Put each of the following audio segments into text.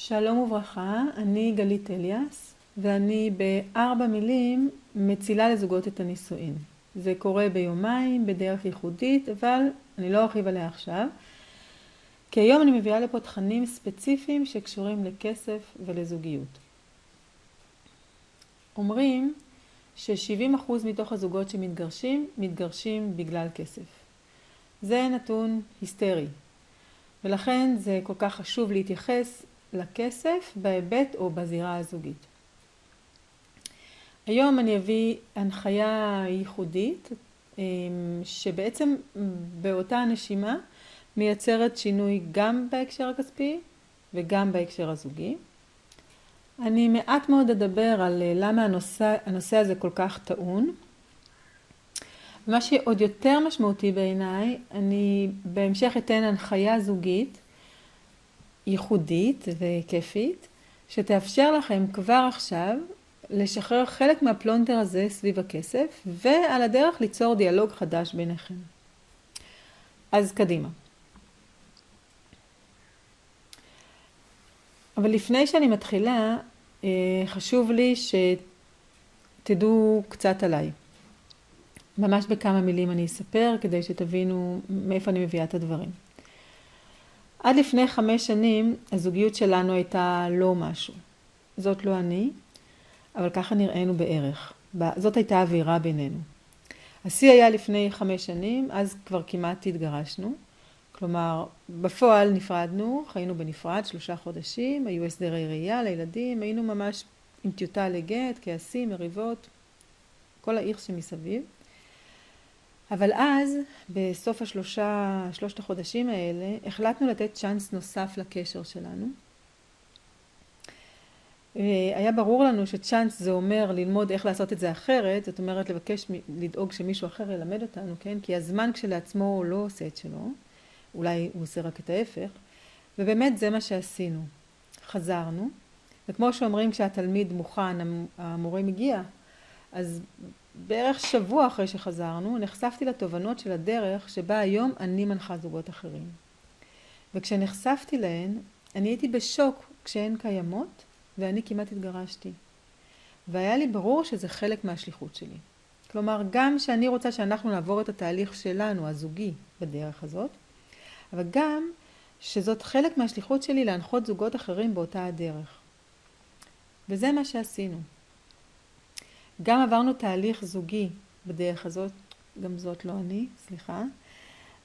שלום וברכה, אני גלית אליאס, ואני ב4 מילים מצילה לזוגות את הנישואין. זה קורה ביומיים, בדרך ייחודית, אבל אני לא ארחיב עליה עכשיו, כי היום אני מביאה לפה תכנים ספציפיים שקשורים לכסף ולזוגיות. אומרים ש70% מתוך הזוגות שמתגרשים, מתגרשים בגלל כסף. זה נתון היסטרי, ולכן זה כל כך חשוב להתייחס לכסף בהיבט או בזירה הזוגית. היום אני אביא הנחיה ייחודית שבעצם באותה הנשימה מייצרת שינוי גם בהקשר הכספי וגם בהקשר הזוגי. אני מעט מאוד אדבר על למה הנושא הזה כל כך טעון. מה שעוד יותר משמעותי בעיניי, אני בהמשך אתן הנחיה זוגית ייחודית וכיפית, שתאפשר לכם כבר עכשיו לשחרר חלק מהפלונטר הזה סביב הכסף, ועל הדרך ליצור דיאלוג חדש ביניכם. אז קדימה. אבל לפני שאני מתחילה, חשוב לי שתדעו קצת עליי. ממש בכמה מילים אני אספר כדי שתבינו מאיפה אני מביאה את הדברים. עד לפני 5 שנים הזוגיות שלנו הייתה לא משהו. זאת לא אני, אבל ככה נראינו בערך. זאת הייתה אווירה בינינו. השיא היה לפני 5 שנים, אז כבר כמעט התגרשנו. כלומר, בפועל נפרדנו, חיינו בנפרד 3 חודשים, היו הסדרי ראייה לילדים, היינו ממש עם טיוטה לגט, כעסים, מריבות, כל העיר שמסביב. אבל אז, בסוף 3 החודשים האלה, החלטנו לתת צ'אנס נוסף לקשר שלנו. היה ברור לנו שצ'אנס זה אומר ללמוד איך לעשות את זה אחרת, זאת אומרת לדאוג שמישהו אחר ילמד אותנו, כן? כי הזמן כשלעצמו לא עושה את שלו, אולי הוא עושה רק את ההפך, ובאמת זה מה שעשינו. חזרנו, וכמו שאומרים כשהתלמיד מוכן, המורה מגיע, אז בערך שבוע אחרי שחזרנו, נחשפתי לתובנות של הדרך שבה היום אני מנחה זוגות אחרים. וכשנחשפתי להן, אני הייתי בשוק כשהן קיימות, ואני כמעט התגרשתי. והיה לי ברור שזה חלק מהשליחות שלי. כלומר, גם שאני רוצה שאנחנו נעבור את התהליך שלנו, הזוגי, בדרך הזאת, אבל גם שזאת חלק מהשליחות שלי להנחות זוגות אחרים באותה הדרך. וזה מה שעשינו. גם עברנו תהליך זוגי בדרך הזאת, גם זאת לא אני, סליחה.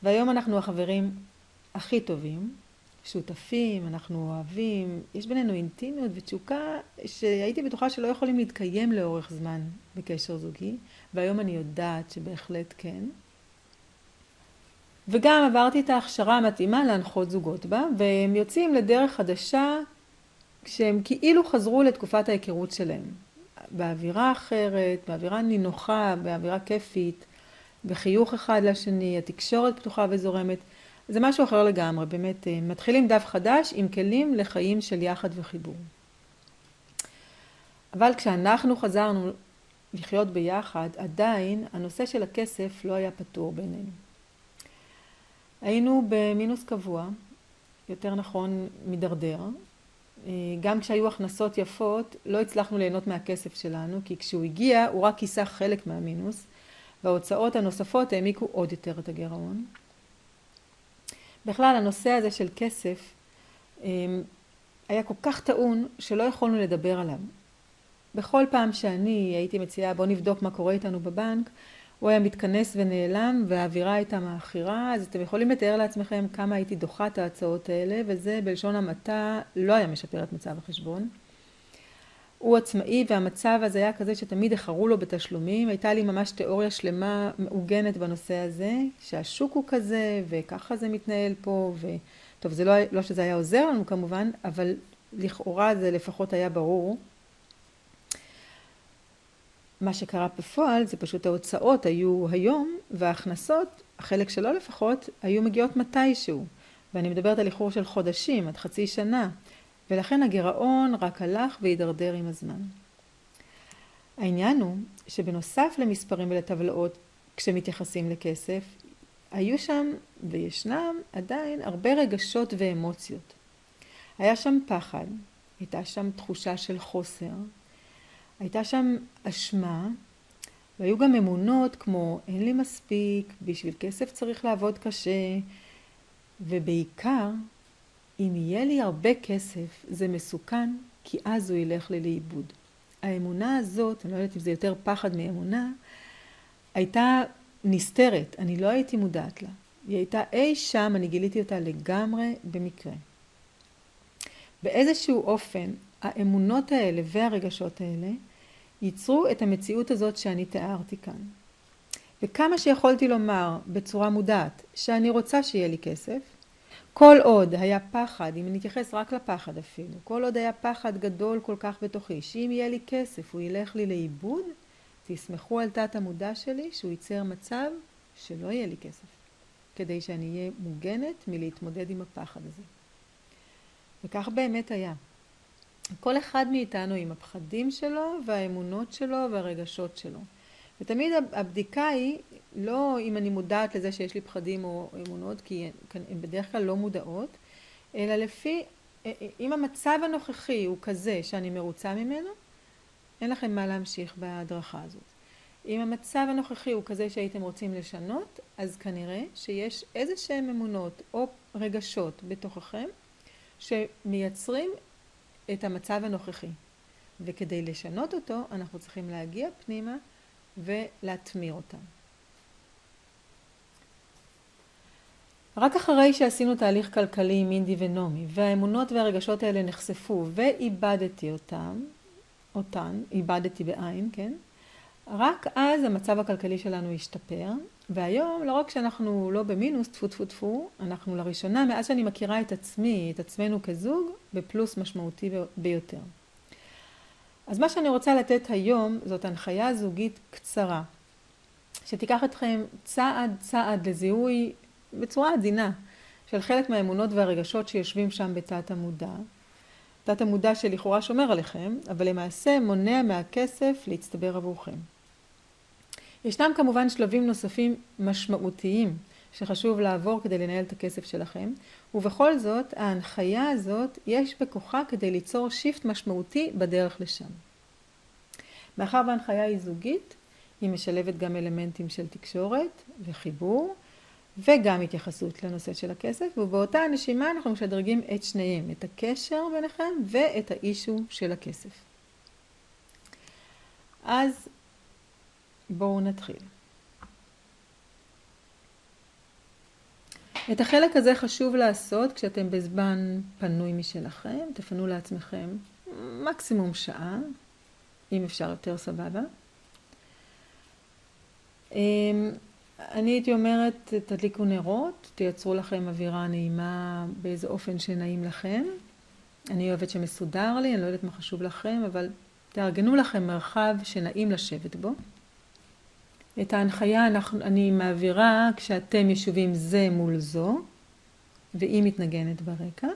והיום אנחנו החברים הכי טובים, שותפים, אנחנו אוהבים, יש בינינו אינטימיות ותשוקה שהייתי בטוחה שלא יכולים להתקיים לאורך זמן בקשר זוגי, והיום אני יודעת שבהחלט כן. וגם עברתי את ההכשרה המתאימה להנחות זוגות בה, והם יוצאים לדרך חדשה כשהם כאילו חזרו לתקופת ההיכרות שלהם. באווירה אחרת, באווירה נינוחה, באווירה כיפית, בחיוך אחד לשני, התקשורת פתוחה וזורמת. זה משהו אחר לגמרי, באמת מתחילים דף חדש עם כלים לחיים של יחד וחיבור. אבל כשאנחנו חזרנו לחיות ביחד, עדיין הנושא של הכסף לא היה פתור בינינו. היינו במינוס קבוע, יותר נכון מדרדר. גם כשהיו הכנסות יפות, לא הצלחנו ליהנות מהכסף שלנו, כי כשהוא הגיע, הוא רק כיסה חלק מהמינוס, וההוצאות הנוספות העמיקו עוד יותר את הגירעון. בכלל, הנושא הזה של כסף היה כל כך טעון שלא יכולנו לדבר עליו. בכל פעם שאני הייתי מציעה, בוא נבדוק מה קורה איתנו בבנק, הוא היה מתכנס ונעלם, והאווירה הייתה מאחירה, אז אתם יכולים לתאר לעצמכם כמה הייתי דוחה את ההצעות האלה, וזה בלשון המעטה לא היה משפר את מצב החשבון. הוא עצמאי, והמצב הזה היה כזה שתמיד החרו לו בתשלומים. הייתה לי ממש תיאוריה שלמה מעוגנת בנושא הזה, שהשוק הוא כזה, וככה זה מתנהל פה, וטוב, זה לא שזה היה עוזר לנו כמובן, אבל לכאורה זה לפחות היה ברור. מה שקרה בפועל זה פשוט ההוצאות היו היום, וההכנסות, החלק שלו לפחות, היו מגיעות מתישהו. ואני מדברת על איחור של חודשים, עד חצי שנה. ולכן הגירעון רק הלך והידרדר עם הזמן. העניין הוא שבנוסף למספרים ולטבלאות, כשמתייחסים לכסף, היו שם וישנם עדיין הרבה רגשות ואמוציות. היה שם פחד, הייתה שם תחושה של חוסר, הייתה שם אשמה, והיו גם אמונות כמו אין לי מספיק, בשביל כסף צריך לעבוד קשה, ובעיקר אם יהיה לי הרבה כסף זה מסוכן, כי אז הוא ילך לי לאיבוד. האמונה הזאת, אני לא יודעת אם זה יותר פחד מאמונה, הייתה נסתרת, אני לא הייתי מודעת לה. היא הייתה אי שם, אני גיליתי אותה לגמרי במקרה. באיזשהו אופן, האמונות האלה והרגשות האלה ייצרו את המציאות הזאת שאני תיארתי כאן. וכמה שיכולתי לומר בצורה מודעת שאני רוצה שיהיה לי כסף, כל עוד היה פחד, אם נתייחס רק לפחד אפילו, כל עוד היה פחד גדול כל כך בתוכי, שאם יהיה לי כסף הוא ילך לי לאיבוד, תסמכו על תת המודע שלי שהוא ייצר מצב שלא יהיה לי כסף, כדי שאני אהיה מוגנת מלהתמודד עם הפחד הזה. וכך באמת היה. כל אחד מאיתנו עם הפחדים שלו והאמונות שלו והרגשות שלו. ותמיד הבדיקה היא לא אם אני מודעת לזה שיש לי פחדים או אמונות, כי הן בדרך כלל לא מודעות, אלא לפי, אם המצב הנוכחי הוא כזה שאני מרוצה ממנו, אין לכם מה להמשיך בהדרכה הזאת. אם המצב הנוכחי הוא כזה שהייתם רוצים לשנות, אז כנראה שיש איזה שהן אמונות או רגשות בתוככם שמייצרים את המצב הנוכחי. וכדי לשנות אותו, אנחנו צריכים להגיע פנימה ולהתמיר אותם. רק אחרי שעשינו תהליך כלכלי עם אינדי ונומי, והאמונות והרגשות האלה נחשפו ואיבדתי אותן, איבדתי בעין, כן? רק אז המצב הכלכלי שלנו השתפר, והיום לא רק שאנחנו לא במינוס, טפו טפו טפו, אנחנו לראשונה, מאז שאני מכירה את עצמי, את עצמנו כזוג, בפלוס משמעותי ביותר. אז מה שאני רוצה לתת היום זאת הנחיה זוגית קצרה, שתיקח אתכם צעד צעד לזיהוי בצורה עדינה של חלק מהאמונות והרגשות שיושבים שם בתת המודע. תת המודע שלכאורה שומר עליכם, אבל למעשה מונע מהכסף להצטבר עבורכם. ישנם כמובן שלבים נוספים משמעותיים שחשוב לעבור כדי לנהל את הכסף שלכם, ובכל זאת ההנחיה הזאת יש בכוחה כדי ליצור שיפט משמעותי בדרך לשם. מאחר וההנחיה היא זוגית, היא משלבת גם אלמנטים של תקשורת וחיבור, וגם התייחסות לנושא של הכסף, ובאותה הנשימה אנחנו משדרגים את שניהם, את הקשר ביניכם ואת האישו של הכסף. אז בואו נתחיל. את החלק הזה חשוב לעשות כשאתם בזמן פנוי משלכם, תפנו לעצמכם מקסימום שעה, אם אפשר יותר סבבה. אני הייתי אומרת, תדליקו נרות, תייצרו לכם אווירה נעימה באיזה אופן שנעים לכם. אני אוהבת שמסודר לי, אני לא יודעת מה חשוב לכם, אבל תארגנו לכם מרחב שנעים לשבת בו. את ההנחיה אני מעבירה כשאתם ישובים זה מול זו, והיא מתנגנת ברקע.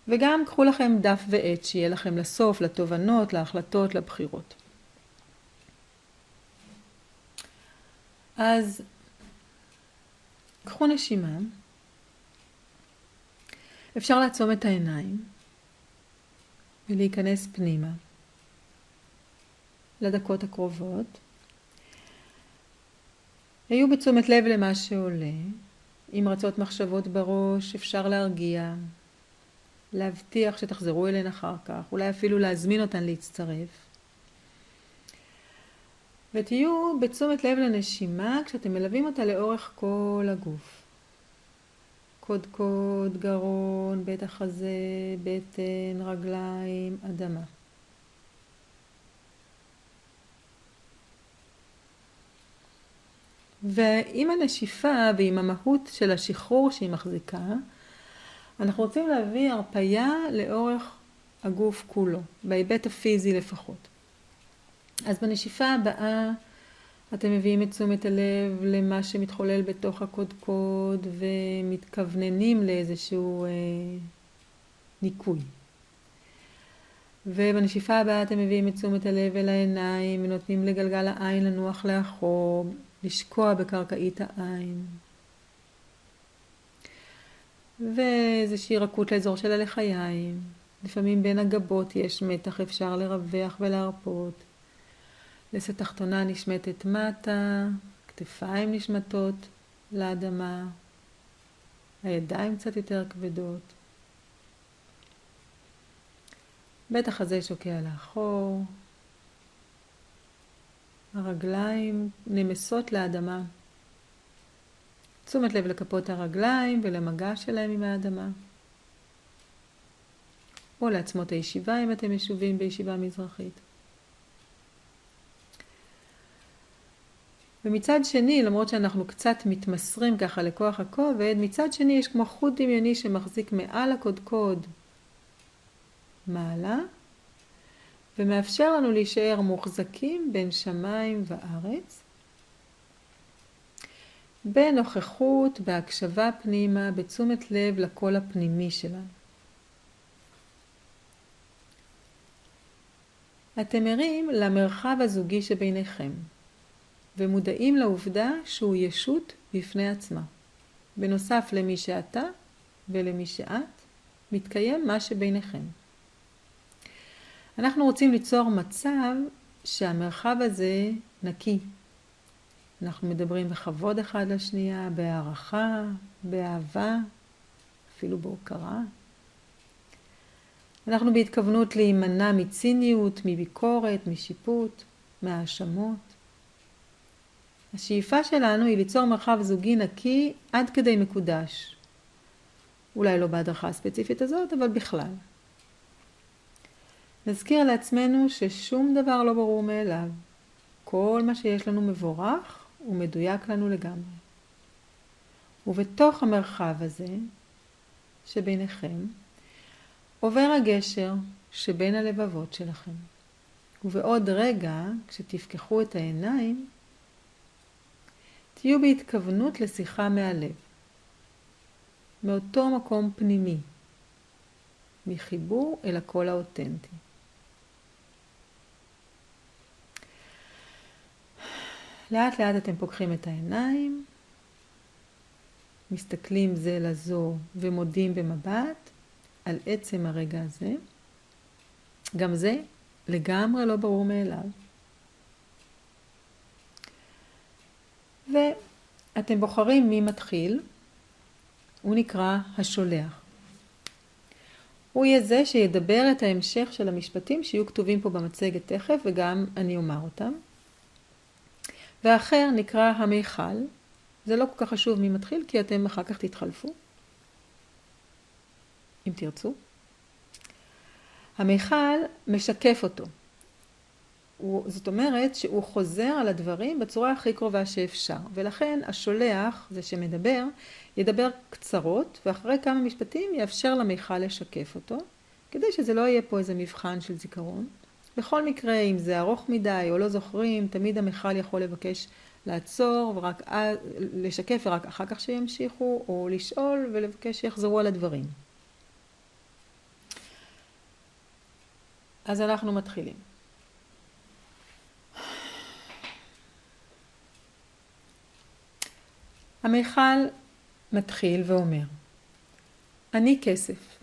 וגם קחו לכם דף ועט שיהיה לכם לסוף, לתובנות, להחלטות, לבחירות. אז קחו נשימה, אפשר לעצום את העיניים ולהיכנס פנימה לדקות הקרובות. היו בתשומת לב למה שעולה, אם רצות מחשבות בראש אפשר להרגיע, להבטיח שתחזרו אליהן אחר כך, אולי אפילו להזמין אותן להצטרף. ותהיו בתשומת לב לנשימה כשאתם מלווים אותה לאורך כל הגוף. קודקוד, גרון, בית החזה, בטן, רגליים, אדמה. ועם הנשיפה ועם המהות של השחרור שהיא מחזיקה, אנחנו רוצים להביא הרפיה לאורך הגוף כולו, בהיבט הפיזי לפחות. אז בנשיפה הבאה אתם מביאים את תשומת הלב למה שמתחולל בתוך הקודקוד ומתכווננים לאיזשהו ניקוי. ובנשיפה הבאה אתם מביאים את תשומת הלב אל העיניים ונותנים לגלגל העין לנוח לאחור, לשקוע בקרקעית העין. ואיזושהי רכות לאזור של הלחיים, לפעמים בין הגבות יש מתח, אפשר לרווח ולהרפות. לסת תחתונה נשמטת מטה, כתפיים נשמטות לאדמה, הידיים קצת יותר כבדות. בית החזה שוקע לאחור, הרגליים נמסות לאדמה. תשומת לב לכפות הרגליים ולמגע שלהם עם האדמה. או לעצמות הישיבה אם אתם ישובים בישיבה מזרחית. ומצד שני, למרות שאנחנו קצת מתמסרים ככה לכוח הכובד, מצד שני יש כמו חוט דמיוני שמחזיק מעל הקודקוד מעלה, ומאפשר לנו להישאר מוחזקים בין שמיים וארץ, בנוכחות, בהקשבה פנימה, בתשומת לב לקול הפנימי שלנו. אתם ערים למרחב הזוגי שביניכם, ומודעים לעובדה שהוא ישות בפני עצמה. בנוסף למי שאתה ולמי שאת, מתקיים מה שביניכם. אנחנו רוצים ליצור מצב שהמרחב הזה נקי. אנחנו מדברים בכבוד אחד לשנייה, בהערכה, באהבה, אפילו בהוקרה. אנחנו בהתכוונות להימנע מציניות, מביקורת, משיפוט, מהאשמות. השאיפה שלנו היא ליצור מרחב זוגי נקי עד כדי מקודש. אולי לא בהדרכה הספציפית הזאת, אבל בכלל. נזכיר לעצמנו ששום דבר לא ברור מאליו. כל מה שיש לנו מבורך ומדויק לנו לגמרי. ובתוך המרחב הזה שביניכם, עובר הגשר שבין הלבבות שלכם. ובעוד רגע, כשתפקחו את העיניים, תהיו בהתכוונות לשיחה מהלב. מאותו מקום פנימי. מחיבור אל הקול האותנטי. לאט לאט אתם פוקחים את העיניים, מסתכלים זה לזו ומודים במבט על עצם הרגע הזה. גם זה לגמרי לא ברור מאליו. ואתם בוחרים מי מתחיל, הוא נקרא השולח. הוא יהיה זה שידבר את ההמשך של המשפטים שיהיו כתובים פה במצגת תכף, וגם אני אומר אותם. והאחר נקרא המיכל. זה לא כל כך חשוב מי מתחיל, כי אתם אחר כך תתחלפו, אם תרצו. המיכל משקף אותו. זאת אומרת שהוא חוזר על הדברים בצורה הכי קרובה שאפשר. ולכן השולח, זה שמדבר, ידבר קצרות, ואחרי כמה משפטים יאפשר למיכל לשקף אותו, כדי שזה לא יהיה פה איזה מבחן של זיכרון. בכל מקרה, אם זה ארוך מדי או לא זוכרים, תמיד המיכל יכול לבקש לעצור ורק לשקף ורק אחר כך שימשיכו, או לשאול ולבקש שיחזרו על הדברים. אז אנחנו מתחילים. המיכל מתחיל ואומר, אני כסף.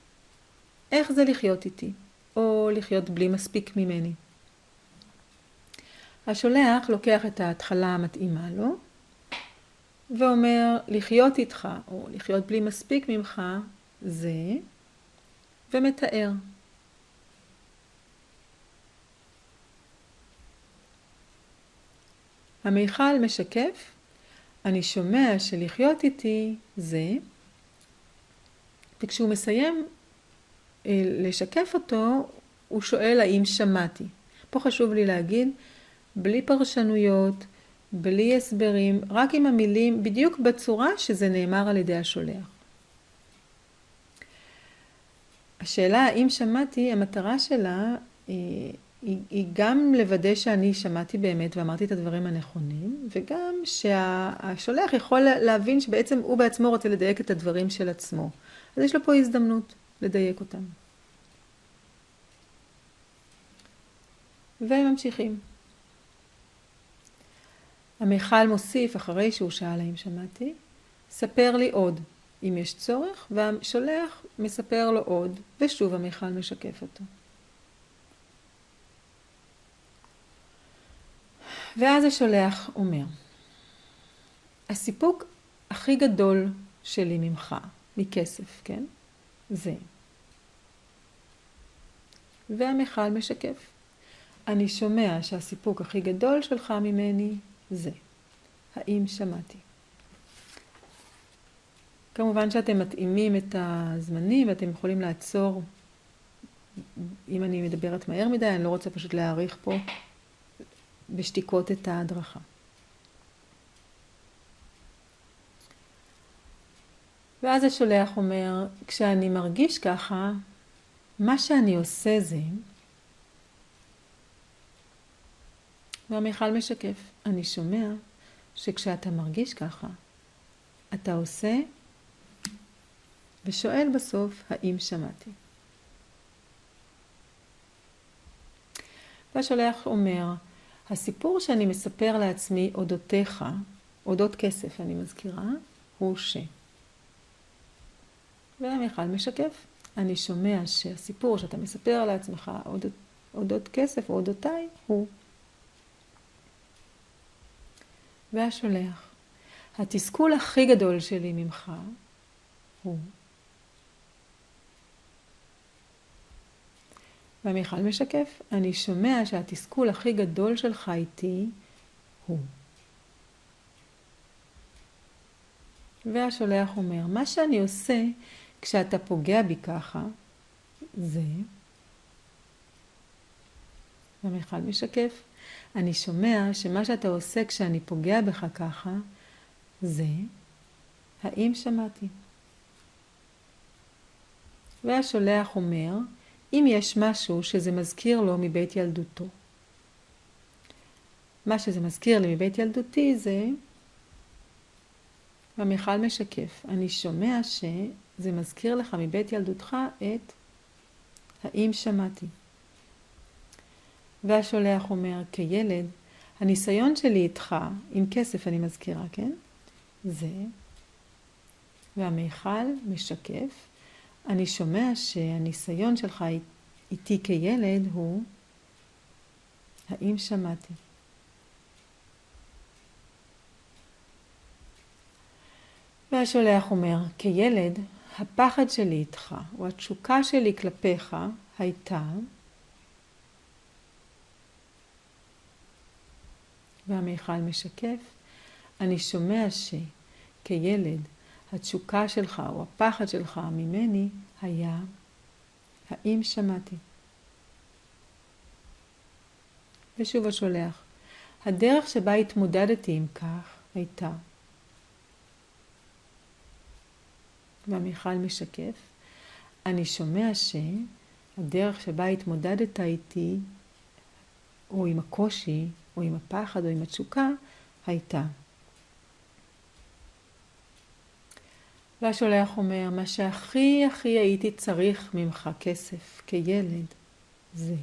איך זה לחיות איתי? או לחיות בלי מספיק ממני? השולח לוקח את ההתחלה המתאימה לו, ואומר, לחיות איתך, או לחיות בלי מספיק ממך, זה, ומתאר. המיכל משקף, אני שומע שלחיות איתי זה, וכשהוא מסיים לשקף אותו, הוא שואל האם שמעתי. פה חשוב לי להגיד, בלי פרשנויות, בלי הסברים, רק עם המילים, בדיוק בצורה שזה נאמר על ידי השולח. השאלה האם שמעתי, המטרה שלה היא גם לוודא שאני שמעתי באמת ואמרתי את הדברים הנכונים, וגם שהשולח יכול להבין שבעצם הוא בעצמו רוצה לדייק את הדברים של עצמו. אז יש לו פה הזדמנות לדייק אותם. וממשיכים. המיכל מוסיף, אחרי שהוא שאל האם שמעתי, ספר לי עוד. אם יש צורך, והשולח מספר לו עוד, ושוב המיכל משקף אותו. ואז השולח אומר, הסיפוק הכי גדול שלי ממך, מכסף, כן? זה. והמיכל משקף. אני שומע שהסיפוק הכי גדול שלך ממני זה. האם שמעתי? כמובן שאתם מתאימים את הזמנים ואתם יכולים לעצור. אם אני מדברת מהר מדי, אני לא רוצה פשוט להאריך פה בשתיקות את ההדרכה. ואז השולח אומר, כשאני מרגיש ככה, מה שאני עושה זה, והמיכל משקף, אני שומע שכשאתה מרגיש ככה, אתה עושה ושואל בסוף, האם שמעתי? והשולח אומר, הסיפור שאני מספר לעצמי אודותיך, אודות כסף אני מזכירה, הוא ש. והמיכל משקף, אני שומע שהסיפור שאתה מספר לעצמך אודות כסף או אודותיי הוא. והשולח, התסכול הכי גדול שלי ממך הוא. והמיכל משקף, אני שומע שהתסכול הכי גדול שלך איתי הוא. והשולח אומר, מה שאני עושה כשאתה פוגע בי ככה, זה. והמיכל משקף, אני שומע שמה שאתה עושה כשאני פוגע בך ככה, זה. האם שמעתי? והשולח אומר, אם יש משהו שזה מזכיר לו מבית ילדותו. מה שזה מזכיר לי מבית ילדותי זה, והמיכל משקף, אני שומע שזה מזכיר לך מבית ילדותך את האם שמעתי. והשולח אומר, כילד, הניסיון שלי איתך, עם כסף אני מזכירה, כן? זה, והמיכל משקף, אני שומע שהניסיון שלך איתי כילד הוא, האם שמעתי? והשולח אומר, כילד, הפחד שלי איתך, או התשוקה שלי כלפיך, הייתה, והמיכל משקף, אני שומע שכילד, התשוקה שלך או הפחד שלך ממני היה, האם שמעתי? ושוב השולח, הדרך שבה התמודדתי עם כך הייתה, והמיכל משקף, אני שומע שהדרך שבה התמודדת איתי, או עם הקושי, או עם הפחד, או עם התשוקה, הייתה. והשולח אומר, מה שהכי הכי הייתי צריך ממך כסף כילד, זה.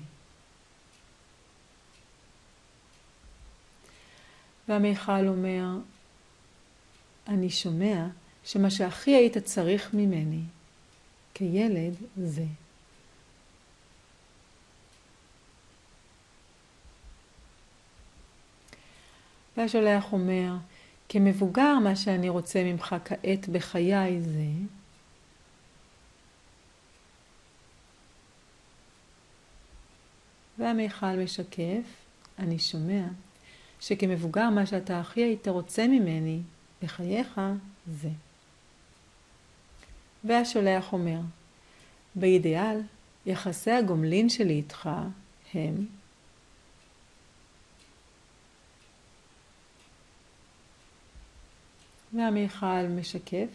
והמיכל אומר, אני שומע שמה שהכי היית צריך ממני כילד זה. והשולח אומר, כמבוגר מה שאני רוצה ממך כעת בחיי זה, והמיכל משקף, אני שומע, שכמבוגר מה שאתה הכי היית רוצה ממני בחייך זה. והשולח אומר, באידיאל, יחסי הגומלין שלי איתך הם, והמיכל משקף,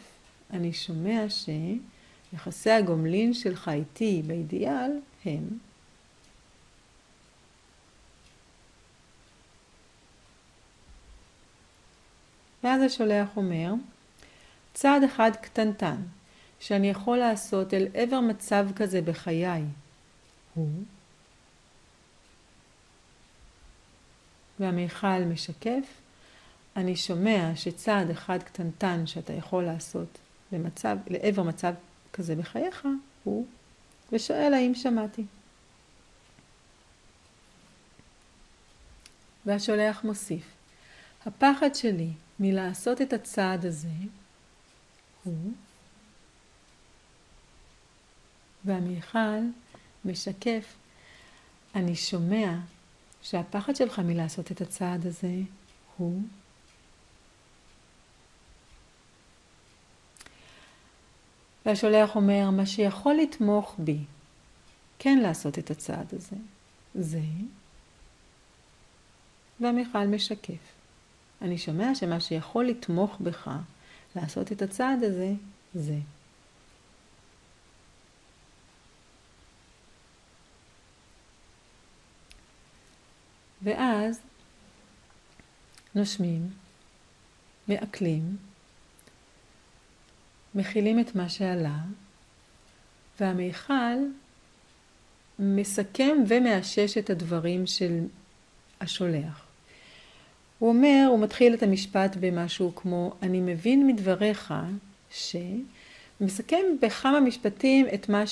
אני שומע שיחסי הגומלין שלך איתי באידיאל הם, ואז השולח אומר, צעד אחד קטנטן שאני יכול לעשות אל עבר מצב כזה בחיי הוא, והמיכל משקף, אני שומע שצעד אחד קטנטן שאתה יכול לעשות לעבר מצב כזה בחייך, הוא ושואל האם שמעתי. והשולח מוסיף, הפחד שלי מלעשות את הצעד הזה הוא, והמיכל משקף, אני שומע שהפחד שלך מלעשות את הצעד הזה הוא, והשולח אומר, מה שיכול לתמוך בי, כן לעשות את הצעד הזה, זה, והמיכל משקף. אני שומע שמה שיכול לתמוך בך, לעשות את הצעד הזה, זה. ואז נושמים, מעכלים, מכילים את מה שעלה, והמיכל מסכם ומאשש את הדברים של השולח. הוא אומר, הוא מתחיל את המשפט במשהו כמו, אני מבין מדבריך שמסכם בכמה משפטים את מה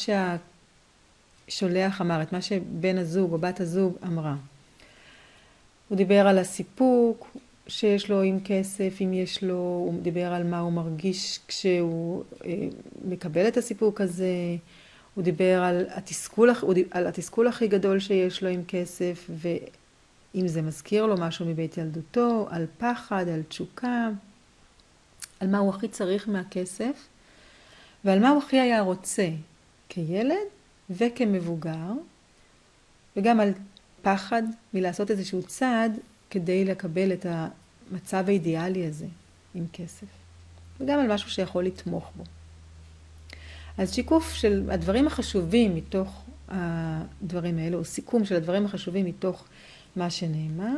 שהשולח אמר, את מה שבן הזוג או בת הזוג אמרה. הוא דיבר על הסיפוק שיש לו עם כסף, אם יש לו, הוא דיבר על מה הוא מרגיש כשהוא מקבל את הסיפוק הזה, הוא דיבר על התסכול הכי גדול שיש לו עם כסף, ואם זה מזכיר לו משהו מבית ילדותו, על פחד, על תשוקה, על מה הוא הכי צריך מהכסף, ועל מה הוא הכי היה רוצה כילד וכמבוגר, וגם על פחד מלעשות איזשהו צעד כדי לקבל את המצב האידיאלי הזה עם כסף. וגם על משהו שיכול לתמוך בו. אז שיקוף של הדברים החשובים מתוך הדברים האלו, או סיכום של הדברים החשובים מתוך מה שנאמר.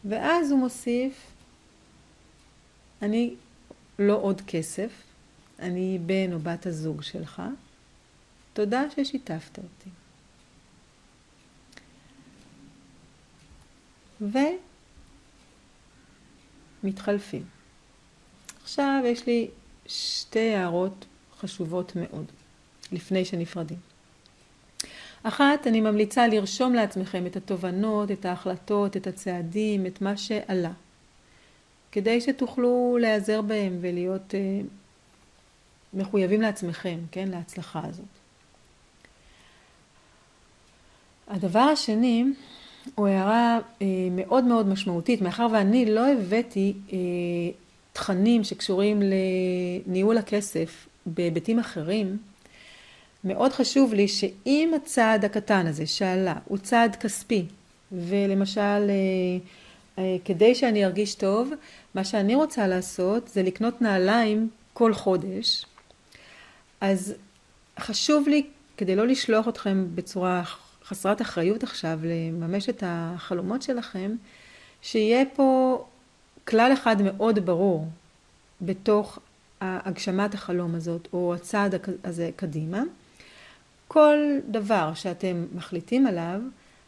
ואז הוא מוסיף, אני לא עוד כסף, אני בן או בת הזוג שלך. תודה ששיתפת אותי. ומתחלפים. עכשיו יש לי שתי הערות חשובות מאוד, לפני שנפרדים. אחת, אני ממליצה לרשום לעצמכם את התובנות, את ההחלטות, את הצעדים, את מה שעלה, כדי שתוכלו להיעזר בהם ולהיות מחויבים לעצמכם, כן, להצלחה הזאת. הדבר השני, הוא הערה מאוד מאוד משמעותית, מאחר ואני לא הבאתי תכנים שקשורים לניהול הכסף בהיבטים אחרים, מאוד חשוב לי שאם הצעד הקטן הזה שעלה הוא צעד כספי, ולמשל כדי שאני ארגיש טוב, מה שאני רוצה לעשות זה לקנות נעליים כל חודש, אז חשוב לי, כדי לא לשלוח אתכם בצורה חסרת אחריות עכשיו לממש את החלומות שלכם, שיהיה פה כלל אחד מאוד ברור בתוך הגשמת החלום הזאת או הצעד הזה קדימה. כל דבר שאתם מחליטים עליו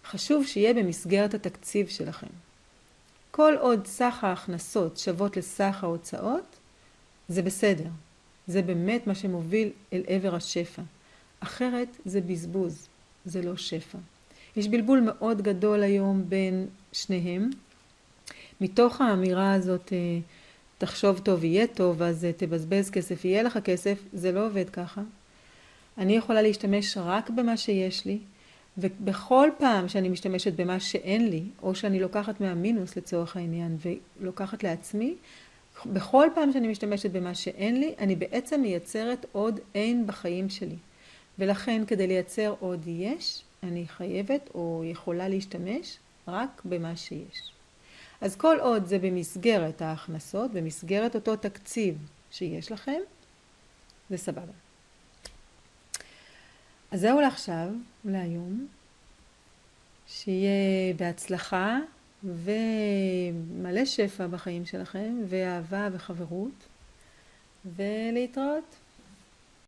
חשוב שיהיה במסגרת התקציב שלכם. כל עוד סך ההכנסות שוות לסך ההוצאות, זה בסדר. זה באמת מה שמוביל אל עבר השפע. אחרת זה בזבוז. זה לא שפע. יש בלבול מאוד גדול היום בין שניהם. מתוך האמירה הזאת, תחשוב טוב יהיה טוב, אז תבזבז כסף, יהיה לך כסף, זה לא עובד ככה. אני יכולה להשתמש רק במה שיש לי, ובכל פעם שאני משתמשת במה שאין לי, או שאני לוקחת מהמינוס לצורך העניין ולוקחת לעצמי, בכל פעם שאני משתמשת במה שאין לי, אני בעצם מייצרת עוד אין בחיים שלי. ולכן כדי לייצר עוד יש, אני חייבת או יכולה להשתמש רק במה שיש. אז כל עוד זה במסגרת ההכנסות, במסגרת אותו תקציב שיש לכם, זה סבבה. אז זהו לעכשיו, להיום, שיהיה בהצלחה ומלא שפע בחיים שלכם, ואהבה וחברות, ולהתראות.